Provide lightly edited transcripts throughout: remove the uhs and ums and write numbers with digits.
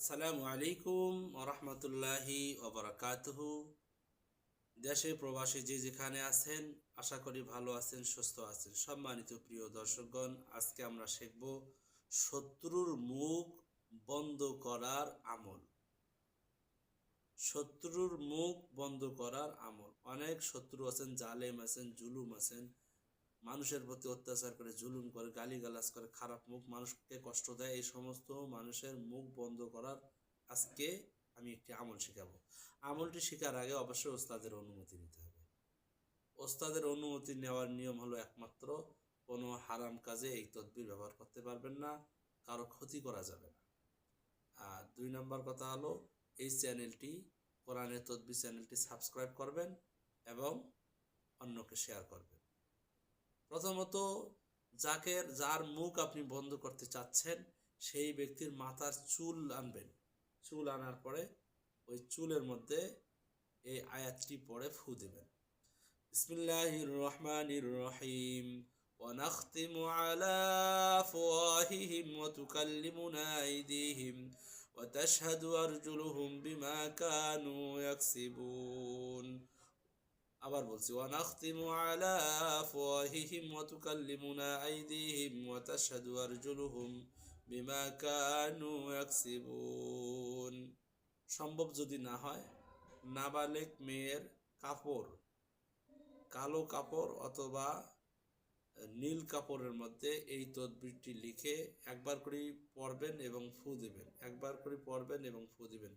আসসালামু আলাইকুম ওরহমতুল্লাহি ওবরাকাতুহু। দেশে প্রবাসী যে যেখানে আছেন আশা করি ভালো আছেন, সুস্থ আছেন। সম্মানিত প্রিয় দর্শকগণ, আজকে আমরা শিখব শত্রুর মুখ বন্ধ করার আমল। শত্রুর মুখ বন্ধ করার আমল। অনেক শত্রু আছেন, জালেম আছেন, জুলুম আছেন, মানুষের প্রতি অত্যাচার করে, জুলুম করে, গালিগালাজ করে, খারাপ মুখ, মানুষকে কষ্ট দেয়। এই সমস্ত মানুষের মুখ বন্ধ করার আজকে আমি একটি আমল শেখাবো। আমলটি শেখার আগে অবশ্যই ওস্তাদের অনুমতি নিতে হবে। ওস্তাদের অনুমতি নেওয়ার নিয়ম হলো একমাত্র কোনো হারাম কাজে এই তদবির ব্যবহার করতে পারবেন না, কারো ক্ষতি করা যাবে না। আর 2 নম্বর কথা হলো, এই চ্যানেলটি, কোরআনের তদবির চ্যানেলটি সাবস্ক্রাইব করবেন এবং অন্যকে শেয়ার করবেন। প্রথমত, যার মুখ আপনি বন্ধ করতে চাচ্ছেন সেই ব্যক্তির মাথার চুল আনবেন। চুল আনার পরে ওই চুলের মধ্যে এই আয়াতটি পড়ে ফু দেবেন। বিসমিল্লাহির রহমানির রহিম। ونختم على أفواههم وتكلمنا أيديهم وتشهد أرجلهم بما كانوا يكسبون। আবার বলছি, ওয়ানাখতিমু আলা আফওয়াহিহিম ওয়া তুকাল্লিমুনা আইদিহিম ওয়া তাশহাদু আরজুলুহুম বিমা কানু ইয়াকসিবুন। সম্ভব যদি না হয়, নাবালেগ মেয়ের কাপড়, কালো কাপড় অথবা নীল কাপড়ের মধ্যে এই তদবিরটি লিখে একবার করে পড়বেন এবং ফু দেবেন। একবার করে পড়বেন এবং ফু দেবেন।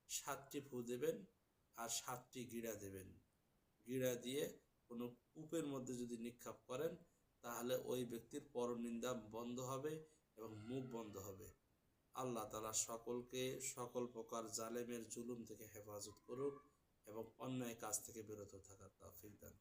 7টি ফু দেবেন আর 7টি গিরা দেবেন। গিরা দিয়ে কোনো কূপের মধ্যে যদি নিক্ষেপ করেন তাহলে ওই ব্যক্তির পরনিন্দা বন্ধ হবে এবং মুখ বন্ধ হবে। আল্লাহ তাআলা সকলকে সকল প্রকার জালেমের জুলুম থেকে হেফাজত করুক এবং অন্যায় কাজ থেকে বিরত থাকার তৌফিক দান।